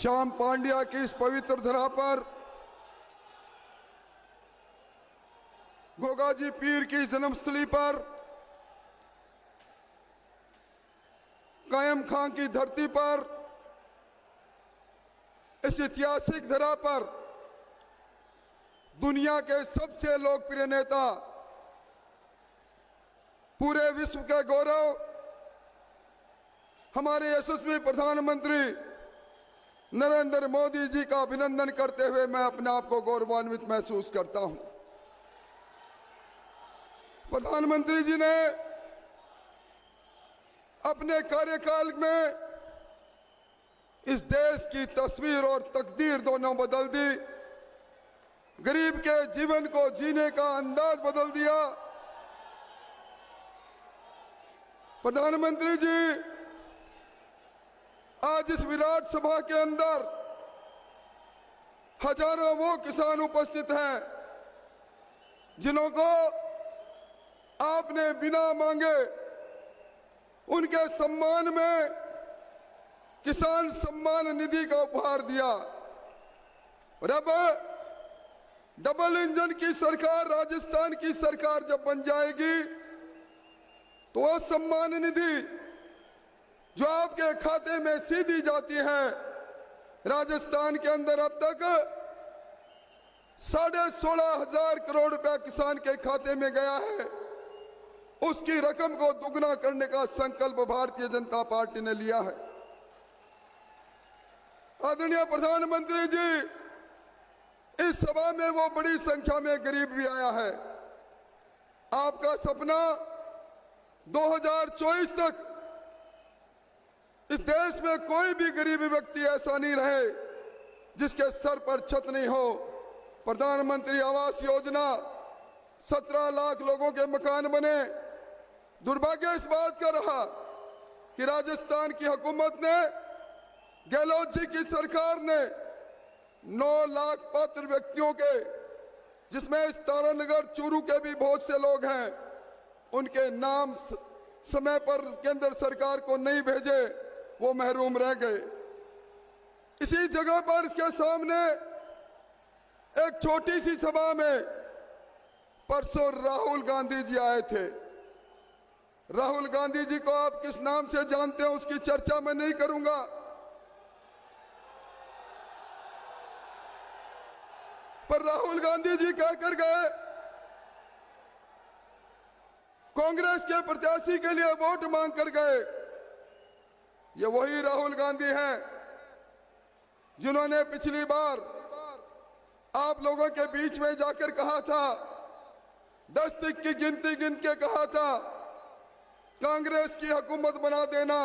श्याम पांड्या की इस पवित्र धरा पर गोगाजी पीर की जन्मस्थली पर कायम खां की धरती पर इस ऐतिहासिक धरा पर दुनिया के सबसे लोकप्रिय नेता, पूरे विश्व के गौरव, हमारे यशस्वी प्रधानमंत्री नरेंद्र मोदी जी का अभिनंदन करते हुए मैं अपने आप को गौरवान्वित महसूस करता हूं। प्रधानमंत्री जी ने अपने कार्यकाल में इस देश की तस्वीर और तकदीर दोनों बदल दी। गरीब के जीवन को जीने का अंदाज बदल दिया। प्रधानमंत्री जी आज इस विराट सभा के अंदर हजारों वो किसान उपस्थित हैं जिन्हों को आपने बिना मांगे उनके सम्मान में किसान सम्मान निधि का उपहार दिया। और अब डबल इंजन की सरकार, राजस्थान की सरकार जब बन जाएगी तो वह सम्मान निधि जो आपके खाते में सीधी जाती है, राजस्थान के अंदर अब तक 16,500 करोड़ रुपया किसान के खाते में गया है। उसकी रकम को दुगना करने का संकल्प भारतीय जनता पार्टी ने लिया है। आदरणीय प्रधानमंत्री जी, इस सभा में वो बड़ी संख्या में गरीब भी आया है। आपका सपना 2024 तक इस देश में कोई भी गरीब व्यक्ति ऐसा नहीं रहे जिसके सर पर छत नहीं हो। प्रधानमंत्री आवास योजना, 17 लाख लोगों के मकान बने। दुर्भाग्य इस बात का रहा कि राजस्थान की हुकूमत ने, गहलोत जी की सरकार ने 9 लाख पात्र व्यक्तियों के, जिसमें इस तारानगर चूरू के भी बहुत से लोग हैं, उनके नाम समय पर केंद्र सरकार को नहीं भेजे, वो महरूम रह गए। इसी जगह पर इसके सामने एक छोटी सी सभा में परसों राहुल गांधी जी आए थे। राहुल गांधी जी को आप किस नाम से जानते हैं उसकी चर्चा मैं नहीं करूंगा, पर राहुल गांधी जी कहकर गए कांग्रेस के प्रत्याशी के लिए वोट मांग कर गए। ये वही राहुल गांधी हैं जिन्होंने पिछली बार आप लोगों के बीच में जाकर कहा था, 10 तक की गिनती गिन के कहा था, कांग्रेस की हुकूमत बना देना,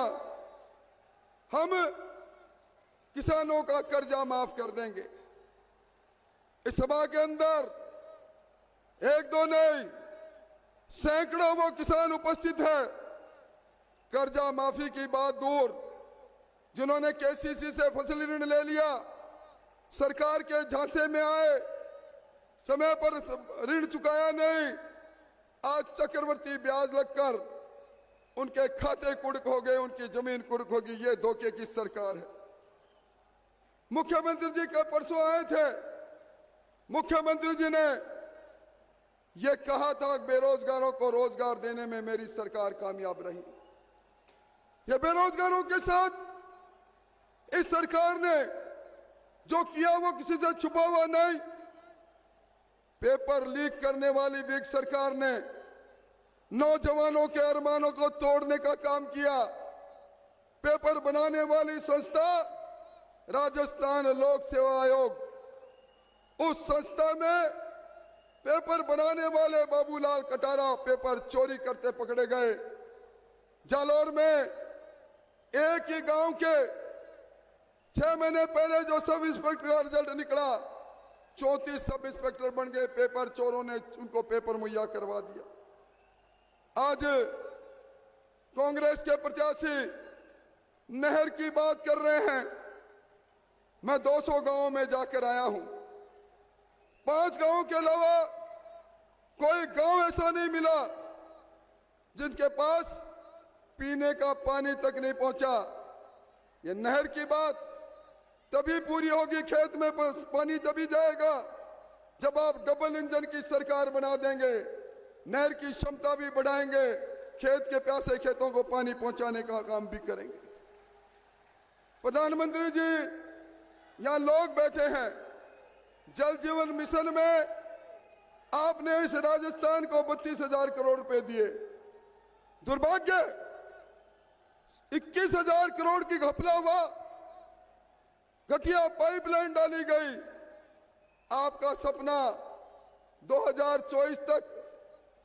हम किसानों का कर्जा माफ कर देंगे। इस सभा के अंदर एक दो नहीं, सैकड़ों वो किसान उपस्थित है। कर्जा माफी की बात दूर, जिन्होंने केसीसी से फसल ऋण ले लिया, सरकार के झांसे में आए, समय पर ऋण चुकाया नहीं, आज चक्रवर्ती ब्याज लगकर उनके खाते कुड़क हो गए, उनकी जमीन कुड़क होगी। ये धोखे की सरकार है। मुख्यमंत्री जी का परसों आए थे, मुख्यमंत्री जी ने यह कहा था बेरोजगारों को रोजगार देने में मेरी सरकार कामयाब रही। ये बेरोजगारों के साथ इस सरकार ने जो किया वो किसी से छुपा हुआ नहीं। पेपर लीक करने वाली विग सरकार ने नौजवानों के अरमानों को तोड़ने का काम किया। पेपर बनाने वाली संस्था राजस्थान लोक सेवा आयोग, उस संस्था में पेपर बनाने वाले बाबूलाल कटारा पेपर चोरी करते पकड़े गए। जालौर में एक ही गांव के 6 महीने पहले जो सब इंस्पेक्टर का रिजल्ट निकला, 34 सब इंस्पेक्टर बन गए। पेपर चोरों ने उनको पेपर मुहैया करवा दिया। आज कांग्रेस के प्रत्याशी नहर की बात कर रहे हैं। मैं 200 गांवों में जाकर आया हूं। 5 गांवों के अलावा कोई गांव ऐसा नहीं मिला जिनके पास पीने का पानी तक नहीं पहुंचा। ये नहर की बात तभी पूरी होगी, खेत में पानी तभी जाएगा जब आप डबल इंजन की सरकार बना देंगे, नहर की क्षमता भी बढ़ाएंगे, खेत के प्यासे खेतों को पानी पहुंचाने का काम भी करेंगे। प्रधानमंत्री जी, यहां लोग बैठे हैं, जल जीवन मिशन में आपने इस राजस्थान को 32,000 करोड़ रुपए दिए। दुर्भाग्य 21,000 करोड़ की घपला हुआ, घटिया पाइपलाइन डाली गई। आपका सपना 2024 तक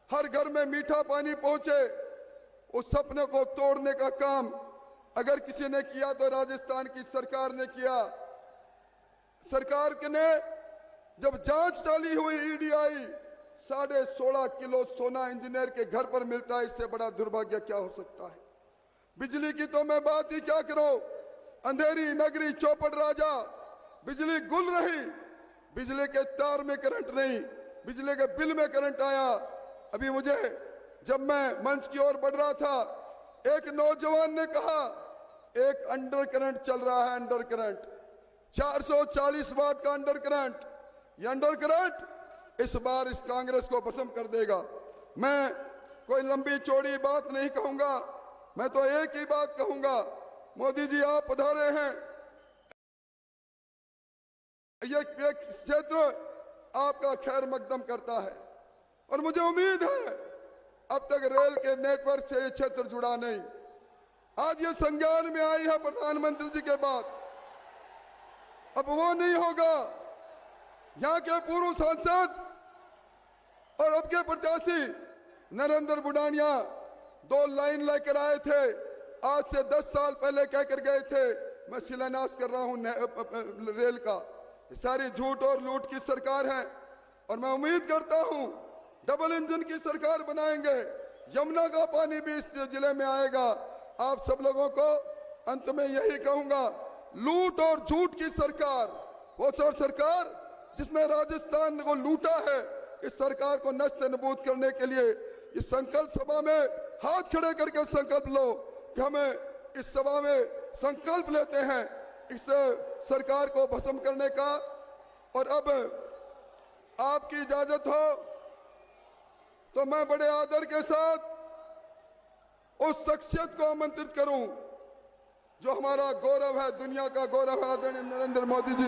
हर घर में मीठा पानी पहुंचे, उस सपने को तोड़ने का काम अगर किसी ने किया तो राजस्थान की सरकार ने किया। सरकार ने जब जांच चाली हुई, ईडी आई, 16.5 किलो सोना इंजीनियर के घर पर मिलता है, इससे बड़ा दुर्भाग्य क्या हो सकता है। बिजली की तो मैं बात ही क्या करूं, अंधेरी नगरी चौपड़ राजा, बिजली गुल रही, बिजली के तार में करंट नहीं, बिजली के बिल में करंट आया। अभी मुझे जब मैं मंच की ओर बढ़ रहा था, एक नौजवान ने कहा एक अंडर करंट चल रहा है, अंडर करंट 440 वाट का अंडर करंट। ये अंडर करंट इस बार इस कांग्रेस को भस्म कर देगा। मैं कोई लंबी चौड़ी बात नहीं कहूंगा, मैं तो एक ही बात कहूंगा, मोदी जी आप पधारे हैं, ये क्षेत्र आपका खैर मकदम करता है और मुझे उम्मीद है अब तक रेल के नेटवर्क से ये क्षेत्र जुड़ा नहीं। आज ये संज्ञान में आई है प्रधानमंत्री जी के बाद, अब वो नहीं होगा। यहाँ के पूर्व सांसद और अब के प्रत्याशी नरेंद्र बुडानिया 2 लाइन लेकर आए थे, आज से 10 साल पहले कहकर गए थे मैं शिलान्यास कर रहा हूं रेल का। ये सारी झूठ और लूट की सरकार है और मैं उम्मीद करता हूं डबल इंजन की सरकार बनाएंगे, यमुना का पानी भी इस जिले में आएगा। आप सब लोगों को अंत में यही कहूंगा, लूट और झूठ की सरकार, वो सरकार जिसने राजस्थान को लूटा है, इस सरकार को नष्ट नबूद करने के लिए इस संकल्प सभा में हाथ खड़े करके संकल्प लो कि हमें इस सभा में संकल्प लेते हैं इस सरकार को भस्म करने का। और अब आपकी इजाजत हो तो मैं बड़े आदर के साथ उस शख्सियत को आमंत्रित करूं जो हमारा गौरव है, दुनिया का गौरव है, आदरणीय नरेंद्र मोदी जी।